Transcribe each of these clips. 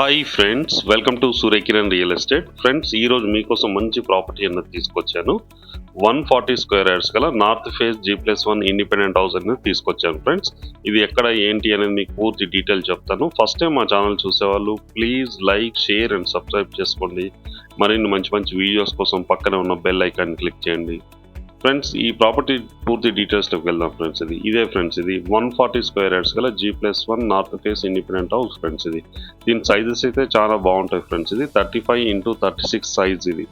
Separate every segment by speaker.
Speaker 1: Hi friends, welcome to Surya Kiran real estate. Friends, ఈరోజు మీకోసం మంచి ప్రాపర్టీ అన్నది తీసుకొచ్చాను. 140 స్క్వేర్ యార్డ్స్ గల north face G+1 independent house అనేది తీసుకొచ్చాను. ఫ్రెండ్స్, ఇది ఎక్కడ ఏంటి అనేది మీకు పూర్తి డీటెయిల్ చెప్తాను. ఫస్ట్ టైం మా ఛానల్ చూసేవాళ్ళు please like, share and subscribe చేసుకోండి. మరిన్ని మంచి మంచి వీడియోస్ కోసం పక్కనే ఉన్న బెల్ ఐకాన్ క్లిక్ చేయండి. ఫ్రెండ్స్, ఈ ప్రాపర్టీ పూర్తి డీటెయిల్స్లోకి వెళ్దాం. ఫ్రెండ్స్, ఇది 140 స్క్వేర్ యార్డ్స్ గల G+1 north face independent house. Friends, దీని సైజెస్ అయితే చాలా బాగుంటాయి. ఫ్రెండ్స్, ఇది 35x36 సైజ్. ఇది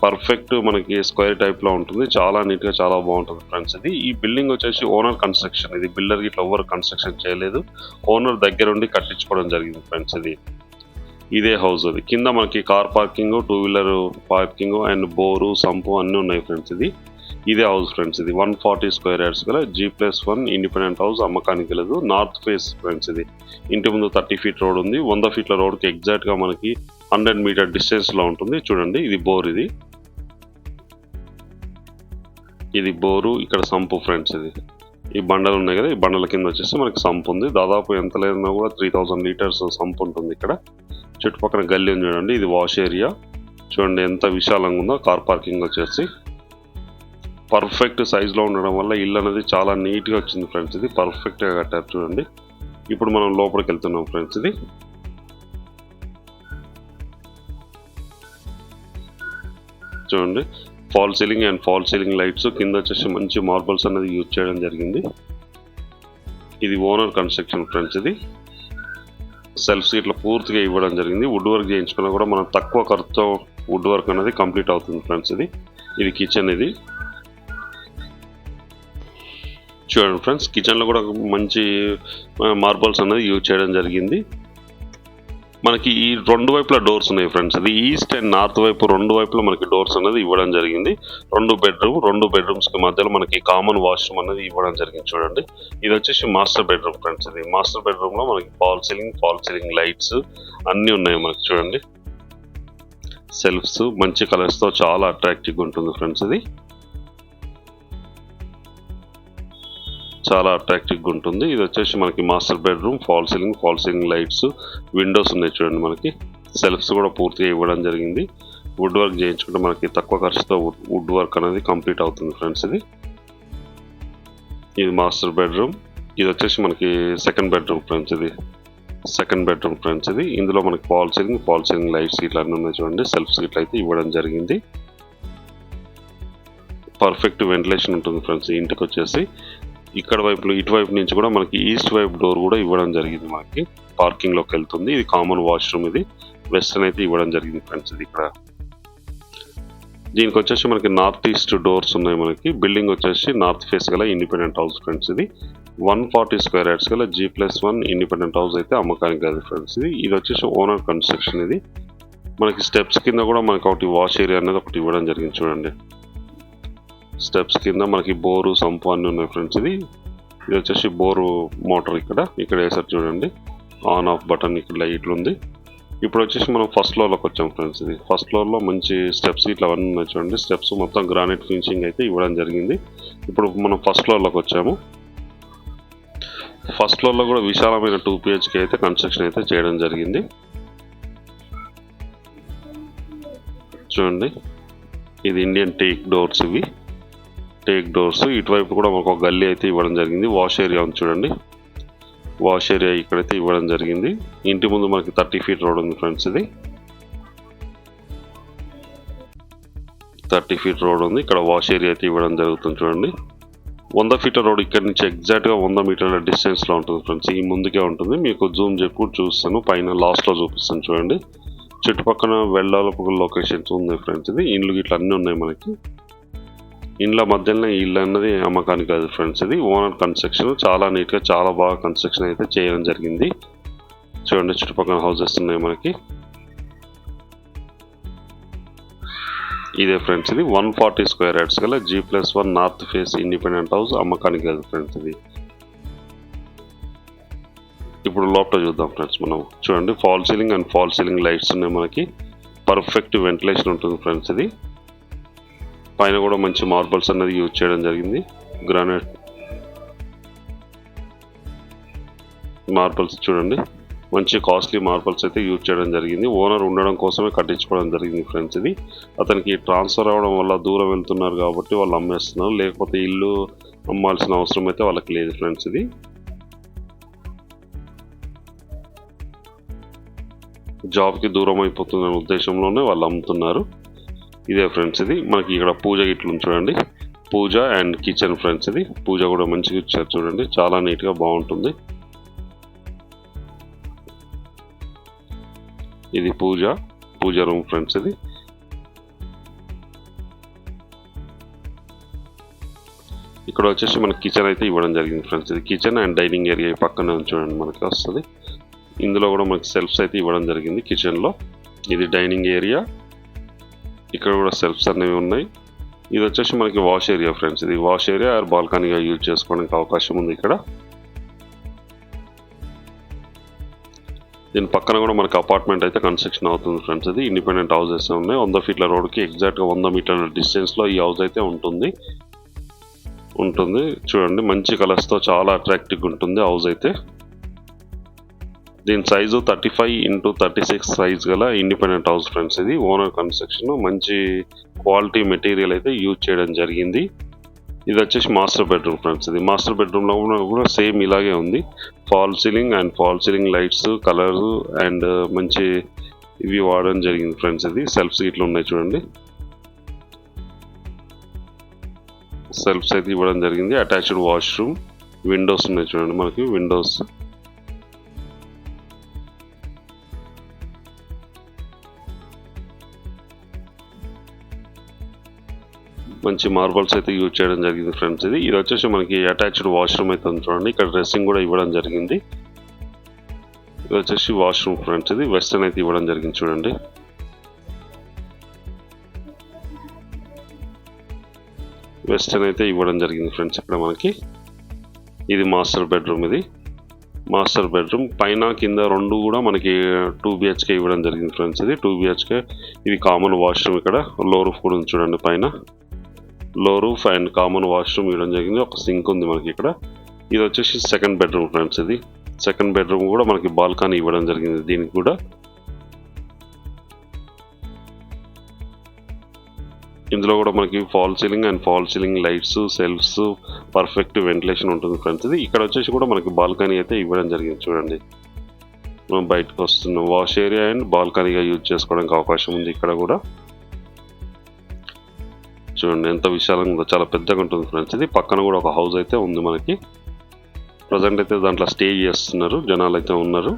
Speaker 1: పర్ఫెక్ట్ మనకి స్క్వేర్ టైప్లో ఉంటుంది. చాలా నీట్గా చాలా బాగుంటుంది. ఫ్రెండ్స్, ఈ బిల్డింగ్ వచ్చేసి ఓనర్ కన్స్ట్రక్షన్. ఇది బిల్డర్ ఇట్లా ఎవరు కన్స్ట్రక్షన్ చేయలేదు, ఓనర్ దగ్గరుండి కట్టించుకోవడం జరిగింది. ఫ్రెండ్స్, ఇదే హౌస్. అది కింద మనకి car parking, 2 wheeler parking and bore, sump అన్నీ ఉన్నాయి. ఫ్రెండ్స్, ఇదే హౌస్. ఫ్రెండ్స్, 140 స్క్వేర్ యార్డ్స్ గల G+1 ఇండిపెండెంట్ హౌస్ అమ్మకానికి లేదు. North face. ఫ్రెండ్స్, ఇంటి ముందు 30 ఫీట్ రోడ్ ఉంది. 100 ఫీట్ల రోడ్కి ఎగ్జాక్ట్గా మనకి 100 మీటర్ డిస్టెన్స్లో ఉంటుంది. చూడండి, ఇది బోర్. ఇది బోరు, ఇక్కడ సంపు. ఫ్రెండ్స్, ఈ బండలు ఉన్నాయి కదా, ఈ బండల కింద వచ్చేసి మనకి సంపు ఉంది. దాదాపు ఎంత లేదన్నా కూడా 3000 లీటర్స్ సంపు ఉంటుంది. ఇక్కడ చుట్టుపక్కల గల్లీ ఉంది. చూడండి, ఇది వాష్ ఏరియా. చూడండి ఎంత విశాలంగా ఉందో. కార్ పార్కింగ్ వచ్చేసి పర్ఫెక్ట్ సైజులో ఉండడం వల్ల ఇల్లు అనేది చాలా నీట్గా వచ్చింది. ఫ్రెండ్స్, ఇది పర్ఫెక్ట్గా కట్టారు. చూడండి, ఇప్పుడు మనం లోపలికి వెళ్తున్నాం. ఫ్రెండ్స్, చూడండి, fall ceiling and fall ceiling lights. కింద వచ్చేసి మంచి మార్బల్స్ అనేది యూజ్ చేయడం జరిగింది. ఇది ఓనర్ కన్స్ట్రక్షన్. ఫ్రెండ్స్, సెల్ఫ్స్ ఇట్లా పూర్తిగా ఇవ్వడం జరిగింది. వుడ్ వర్క్ చేయించుకున్నా కూడా మనం తక్కువ ఖర్చుతో వుడ్ వర్క్ అనేది కంప్లీట్ అవుతుంది. ఫ్రెండ్స్, ఇది కిచెన్. చూడండి ఫ్రెండ్స్, కిచెన్లో కూడా మంచి మార్బల్స్ అనేది యూజ్ చేయడం జరిగింది. మనకి ఈ రెండు వైపులా డోర్స్ ఉన్నాయి. ఫ్రెండ్స్, ఈస్ట్ అండ్ నార్త్ వైపు రెండు వైపులా మనకి డోర్స్ అనేది ఇవ్వడం జరిగింది. రెండు బెడ్రూమ్స్కి మధ్యలో మనకి కామన్ వాష్రూమ్ అనేది ఇవ్వడం జరిగింది. చూడండి, ఇది వచ్చేసి మాస్టర్ బెడ్రూమ్. ఫ్రెండ్స్, మాస్టర్ బెడ్రూమ్లో మనకి ఫాల్ సీలింగ్ లైట్స్ అన్నీ ఉన్నాయి. మనకి చూడండి, సెల్ఫ్స్ మంచి కలర్స్తో చాలా అట్రాక్టివ్గా ఉంటుంది. ఫ్రెండ్స్, చాలా అట్రాక్టివ్గా ఉంటుంది. ఇది వచ్చేసి మనకి master bedroom, fall ceiling lights, Windows ఉన్నాయి. చూడండి, మనకి సెల్ఫ్స్ కూడా పూర్తిగా ఇవ్వడం జరిగింది. వుడ్ వర్క్ చేయించుకుంటే మనకి తక్కువ ఖర్చుతో వుడ్ వర్క్ అనేది కంప్లీట్ అవుతుంది. ఫ్రెండ్స్, ఇది మాస్టర్ బెడ్రూమ్. ఇది వచ్చేసి మనకి సెకండ్ బెడ్రూమ్. ఫ్రెండ్స్, ఇందులో మనకి ఫాల్ సీలింగ్ లైట్స్ ఇట్లా అన్నీ ఉన్నాయి. చూడండి, సెల్ఫ్స్ ఇట్లా అయితే ఇవ్వడం జరిగింది. పర్ఫెక్ట్ వెంటిలేషన్ ఉంటుంది. ఫ్రెండ్స్, ఇంటికి వచ్చేసి ఇక్కడ వైపులో ఇటువైపు నుంచి కూడా మనకి ఈస్ట్ వైపు డోర్ కూడా ఇవ్వడం జరిగింది. మనకి పార్కింగ్లోకి వెళ్తుంది. ఇది కామన్ వాష్రూమ్. ఇది వెస్టర్న్ అయితే ఇవ్వడం జరిగింది. ఫ్రెండ్స్, ఇక్కడ దీనికి వచ్చేసి మనకి నార్త్ ఈస్ట్ డోర్స్ ఉన్నాయి. మనకి బిల్డింగ్ వచ్చేసి నార్త్ ఫేస్ గల independent house. Friends, 140 square yards గల G+1 ఇండిపెండెంట్ హౌస్ అయితే అమ్మకానికి కాదు. ఫ్రెండ్స్, ఇది వచ్చేసి ఓనర్ కన్స్ట్రక్షన్. ఇది మనకి స్టెప్స్ కింద కూడా మనకి ఒకటి వాష్ ఏరియా అనేది ఒకటి ఇవ్వడం జరిగింది. చూడండి, స్టెప్స్ కింద మనకి బోరు, సంపు అన్నీ ఉన్నాయి. ఫ్రెండ్స్, ఇది వచ్చేసి బోరు మోటార్ ఇక్కడ వేసారు. చూడండి, ఆన్ ఆఫ్ బటన్ ఇక్కడ లైట్లు ఉంది. ఇప్పుడు వచ్చేసి మనం ఫస్ట్ ఫ్లోర్లోకి వచ్చాం. ఫ్రెండ్స్, ఫస్ట్ ఫ్లోర్లో మంచి స్టెప్స్ ఇట్లా అవన్నీ ఉన్నాయి. చూడండి, స్టెప్స్ మొత్తం గ్రానైట్ ఫినిషింగ్ అయితే ఇవ్వడం జరిగింది. ఇప్పుడు మనం ఫస్ట్ ఫ్లోర్లోకి వచ్చాము. ఫస్ట్ ఫ్లోర్లో కూడా విశాలమైన 2 PHK అయితే కన్స్ట్రక్షన్ అయితే చేయడం జరిగింది. చూడండి, ఇది ఇండియన్ టేక్ డోర్స్. ఇటువైపు కూడా ఒక గల్లీ అయితే ఇవ్వడం జరిగింది. వాష్ ఏరియా ఉంది. చూడండి, వాష్ ఏరియా ఇక్కడైతే ఇవ్వడం జరిగింది. ఇంటి ముందు మనకి 30 ఫీట్ రోడ్ ఉంది. ఫ్రెండ్స్, 30 ఫీట్ రోడ్ ఉంది. ఇక్కడ వాష్ ఏరియా అయితే ఇవ్వడం జరుగుతుంది. చూడండి, 100 ఫీట్ల రోడ్ ఇక్కడ నుంచి ఎగ్జాక్ట్గా 100 మీటర్ల డిస్టెన్స్లో ఉంటుంది. ఫ్రెండ్స్, ఈ ముందుకే ఉంటుంది. మీకు జూమ్ చెప్పి చూస్తాను, పైన లాస్ట్లో చూపిస్తాను. చూడండి, చుట్టుపక్కల వెళ్ళాలపు లొకేషన్స్ ఉన్నాయి. ఫ్రెండ్స్, ఇండ్లు ఇట్లా అన్నీ ఉన్నాయి. మనకి ఇండ్ల మధ్యలో ఇల్లు అన్నది అమ్మకానికి కాదు. Friends, owner construction. చాలా నీట్గా చాలా బాగా కన్స్ట్రక్షన్ అయితే చేయడం జరిగింది. చూడండి, చుట్టుపక్కల హౌసెస్ ఉన్నాయి మనకి. ఇదే ఫ్రెండ్స్, 140 స్క్వేర్ యార్డ్స్ గల G+1 north face independent house అమ్మకానికి కాదు. ఫ్రెండ్స్, ఇప్పుడు లోపల చూద్దాం. ఫ్రెండ్స్, మనం చూడండి, ఫాల్ సీలింగ్ లైట్స్ ఉన్నాయి. మనకి పర్ఫెక్ట్ వెంటిలేషన్ ఉంటుంది. ఫ్రెండ్స్, పైన కూడా మంచి మార్బల్స్ అనేది యూజ్ చేయడం జరిగింది. గ్రానైట్ మార్బల్స్ చూడండి, మంచి కాస్ట్లీ మార్బల్స్ అయితే యూజ్ చేయడం జరిగింది. ఓనర్ ఉండడం కోసమే కట్టించుకోవడం జరిగింది ఫ్రెండ్స్. ఇది అతనికి ట్రాన్స్ఫర్ అవ్వడం వల్ల దూరం వెళ్తున్నారు కాబట్టి వాళ్ళు అమ్మేస్తున్నారు, లేకపోతే ఇల్లు అమ్మాల్సిన అవసరం అయితే వాళ్ళకి లేదు ఫ్రెండ్స్. ఇది జాబ్కి దూరం అయిపోతున్న ఉద్దేశంలోనే వాళ్ళు అమ్ముతున్నారు. ఇదే ఫ్రెండ్స్, ఇది మనకి ఇక్కడ పూజ గిట్లు చూడండి, పూజ అండ్ కిచెన్ ఫ్రెండ్స్. ఇది పూజ కూడా మంచిగా ఇచ్చారు చూడండి, చాలా నీట్గా బాగుంటుంది. ఇది పూజ రూమ్ ఫ్రెండ్స్. ఇది ఇక్కడ వచ్చేసి మనకి కిచెన్ అయితే ఇవ్వడం జరిగింది ఫ్రెండ్స్. ఇది కిచెన్ అండ్ డైనింగ్ ఏరియా పక్కనే చూడండి మనకి వస్తుంది. ఇందులో కూడా మనకి సెల్ఫ్స్ అయితే ఇవ్వడం జరిగింది కిచెన్లో. ఇది డైనింగ్ ఏరియా, ఇక్కడ కూడా సెల్ఫ్స్ అనేవి ఉన్నాయి. ఇది వచ్చేసి మనకి వాష్ ఏరియా ఫ్రెండ్స్. ఇది వాష్ ఏరియా ఆర్ బాల్కనీగా యూజ్ చేసుకోవడానికి అవకాశం ఉంది ఇక్కడ. దీని పక్కన కూడా మనకి అపార్ట్మెంట్ అయితే కన్స్ట్రక్షన్ అవుతుంది ఫ్రెండ్స్. ఇది ఇండిపెండెంట్ హౌసెస్ ఉన్నాయి. 100 ఫీట్ల రోడ్కి ఎగ్జాక్ట్గా 100 మీటర్ల డిస్టెన్స్లో ఈ హౌస్ అయితే ఉంటుంది. చూడండి, మంచి కలర్స్తో చాలా అట్రాక్టివ్గా ఉంటుంది హౌస్ అయితే. దీని సైజు 35x36 సైజ్ గల ఇండిపెండెంట్ హౌస్ ఫ్రెండ్స్. ఇది ఓనర్ కన్స్ట్రక్షన్, మంచి క్వాలిటీ మెటీరియల్ అయితే యూజ్ చేయడం జరిగింది. ఇది వచ్చేసి మాస్టర్ బెడ్రూమ్ ఫ్రెండ్స్. ఇది మాస్టర్ బెడ్రూమ్లో కూడా సేమ్ ఇలాగే ఉంది. Fall ceiling lights, colour and మంచి ఇవి వాడడం జరిగింది ఫ్రెండ్స్. ఇది సెల్ఫ్స్ ఇట్లా ఉన్నాయి చూడండి, సెల్ఫ్స్ అయితే ఇవ్వడం జరిగింది. అటాచ్డ్ వాష్రూమ్, విండోస్ ఉన్నాయి చూడండి మనకి, విండోస్. మంచి మార్బల్స్ అయితే యూజ్ చేయడం జరిగింది ఫ్రెండ్స్. ఇది వచ్చేసి మనకి అటాచ్డ్ వాష్రూమ్ అయితే ఉంది చూడండి. ఇక్కడ డ్రెస్సింగ్ కూడా ఇవ్వడం జరిగింది. ఇది వచ్చేసి వాష్రూమ్ ఫ్రెండ్స్. ఇది వెస్టర్న్ అయితే ఇవ్వడం జరిగింది చూడండి. వెస్టర్న్ అయితే ఇవ్వడం జరిగింది ఫ్రెండ్స్ ఇక్కడ మనకి. ఇది మాస్టర్ బెడ్రూమ్. ఇది మాస్టర్ బెడ్రూమ్ పైన కింద రెండు కూడా మనకి 2 BHK ఇవ్వడం జరిగింది ఫ్రెండ్స్. ఇది 2 BHK. ఇది కామన్ వాష్రూమ్, ఇక్కడ లో రూఫ్ కూడా ఉంది చూడండి, పైన లో రూఫ్ అండ్ కామన్ వాష్రూమ్ ఇవ్వడం జరిగింది. ఒక సింక్ ఉంది మనకి ఇక్కడ. ఇది వచ్చేసి సెకండ్ బెడ్రూమ్ ఫ్రెండ్స్. ఇది సెకండ్ బెడ్రూమ్ కూడా మనకి బాల్కనీ ఇవ్వడం జరిగింది దీనికి కూడా. ఇందులో కూడా మనకి fall ceiling lights, shelves, perfect ventilation ఉంటుంది ఫ్రెండ్స్. ఇది ఇక్కడ వచ్చేసి కూడా మనకి బాల్కనీ అయితే ఇవ్వడం జరిగింది చూడండి. మనం బయటకు వస్తున్నాం, వాష్ ఏరియా అండ్ బాల్కనీగా యూజ్ చేసుకోవడానికి అవకాశం ఉంది ఇక్కడ కూడా. చూడండి ఎంత విశాలంగా, చాలా పెద్దగా ఉంటుంది ఫ్రెండ్స్. ఇది పక్కన కూడా ఒక హౌస్ అయితే ఉంది మనకి. ప్రజెంట్ అయితే దాంట్లో స్టే చేస్తున్నారు, జనాలు అయితే ఉన్నారు.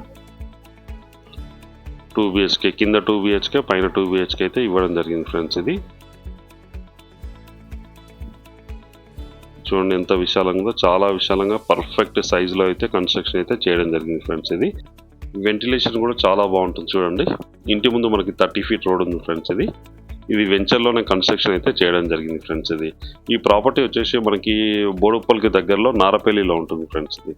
Speaker 1: 2 BHK, కింద 2 BHK, పైన 2 BHK అయితే ఇవ్వడం జరిగింది ఫ్రెండ్స్. ఇది చూడండి ఎంత విశాలంగా, చాలా విశాలంగా పర్ఫెక్ట్ సైజులో అయితే కన్స్ట్రక్షన్ అయితే చేయడం జరిగింది ఫ్రెండ్స్. ఇది వెంటిలేషన్ కూడా చాలా బాగుంటుంది చూడండి. ఇంటి ముందు మనకి 30 ఫీట్ రోడ్ ఉంది ఫ్రెండ్స్. ఇది వెంచర్లోనే కన్స్ట్రక్షన్ అయితే చేయడం జరిగింది ఫ్రెండ్స్. ఈ ప్రాపర్టీ వచ్చేసి మనకి బోడుప్పల్కి దగ్గరలో నారపల్లిలో ఉంటుంది ఫ్రెండ్స్. ఇది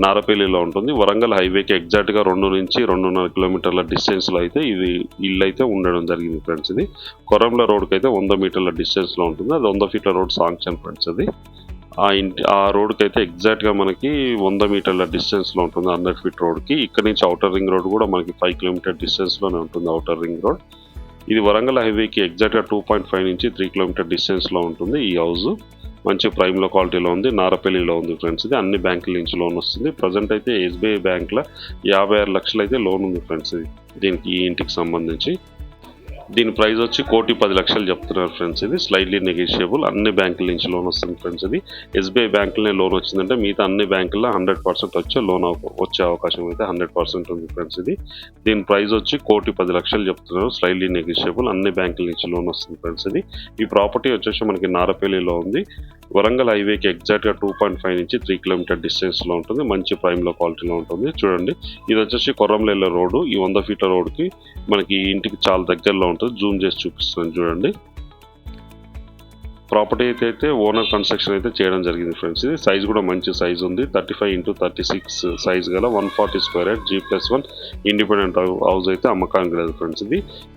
Speaker 1: నారపల్లిలో ఉంటుంది. వరంగల్ హైవేకి ఎగ్జాక్ట్గా 2 నుంచి 2.5 కిలోమీటర్ల డిస్టెన్స్లో అయితే ఇది ఇల్లు అయితే ఉండడం జరిగింది ఫ్రెండ్స్. ఇది కొరంల రోడ్కి అయితే 100 మీటర్ల డిస్టెన్స్లో ఉంటుంది. అది 100 ఫీట్ల రోడ్ శాంక్షన్ ఫ్రెండ్స్. అది ఆ రోడ్కి అయితే ఎగ్జాక్ట్గా మనకి 100 మీటర్ల డిస్టెన్స్లో ఉంటుంది 100 ఫీట్ రోడ్కి. ఇక్కడ నుంచి అవుటర్ రింగ్ రోడ్ కూడా మనకి 5 కిలోమీటర్ డిస్టెన్స్లోనే ఉంటుంది అవుటర్ రింగ్ రోడ్. ఇది వరంగల్ హైవేకి ఎగ్జాక్ట్గా 2.5 నుంచి 3 కిలోమీటర్ డిస్టెన్స్లో ఉంటుంది ఈ హౌస్. మంచి ప్రైమ్ లొకాలిటీలో ఉంది, నారపల్లిలో ఉంది ఫ్రెండ్స్. ఇది అన్ని బ్యాంకుల నుంచి లోన్ వస్తుంది. ప్రజెంట్ అయితే SBI బ్యాంక్లో 56 లక్షలు అయితే లోన్ ఉంది ఫ్రెండ్స్. దీనికి ఈ ఇంటికి సంబంధించి దీని ప్రైస్ వచ్చి 1,10,00,000 చెప్తున్నారు ఫ్రెండ్స్. ఇది స్లైడ్లీ నెగోషియబుల్, అన్ని బ్యాంకుల నుంచి లోన్ వస్తుంది ఫ్రెండ్స్. ఇది SBI బ్యాంకులనే లోన్ వచ్చిందంటే మిగతా అన్ని బ్యాంకుల్లో 100% వచ్చే లోన్ వచ్చే అవకాశం అయితే 100% ఉంది ఫ్రెండ్స్. దీని ప్రైస్ వచ్చి 1,10,00,000 చెప్తున్నారు, స్లైడ్లీ నెగోషియబుల్, అన్ని బ్యాంకుల నుంచి లోన్ వస్తుంది ఫ్రెండ్స్. ఈ ప్రాపర్టీ వచ్చేసి మనకి నారపల్లిలో ఉంది. వరంగల్ హైవేకి ఎగ్జాక్ట్గా 2.5 నుంచి 3 కిలోమీటర్ డిస్టెన్స్లో ఉంటుంది. మంచి ప్రైమ్లో క్వాలిటీలో ఉంటుంది. చూడండి ఇది వచ్చేసి కొర్రంలెల్ల రోడ్డు. ఈ 100 ఫీట్ల రోడ్కి మనకి ఇంటికి చాలా దగ్గరలో ఉంటుంది. జూమ్ చేసి చూపిస్తున్నాను చూడండి. ప్రాపర్టీ అయితే ఓనర్ కన్స్ట్రక్షన్ అయితే చేయడం జరిగింది ఫ్రెండ్స్. ఇది సైజ్ కూడా మంచి సైజ్ ఉంది. 35x36 సైజ్ గల 140 square yard G+1 independent house అయితే అమ్మకానికి లేదు ఫ్రెండ్స్.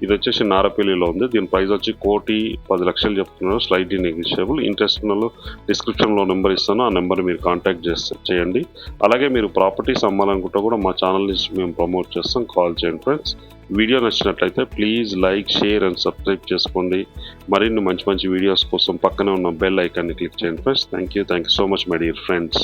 Speaker 1: ఇది వచ్చేసి నారపల్లిలో ఉంది. దీని ప్రైస్ వచ్చి 1,10,00,000 చెప్తున్నారు. Slightly negotiable. ఇంట్రెస్ట్ ఉన్న డిస్క్రిప్షన్లో నెంబర్ ఇస్తాను, ఆ నెంబర్ మీరు కాంటాక్ట్ చేయండి. అలాగే మీరు ప్రాపర్టీస్ అమ్మాలనుకుంటే కూడా మా ఛానల్ నుంచి మేము ప్రమోట్ చేస్తాం, కాల్ చేయండి ఫ్రెండ్స్. వీడియో నచ్చినట్లయితే please like, share and subscribe చేసుకోండి. మరిన్ని మంచి వీడియోస్ కోసం పక్కనే ఉన్న బెల్ ఐకాన్ని క్లిక్ చేయండి friends. Thank you so much my dear friends.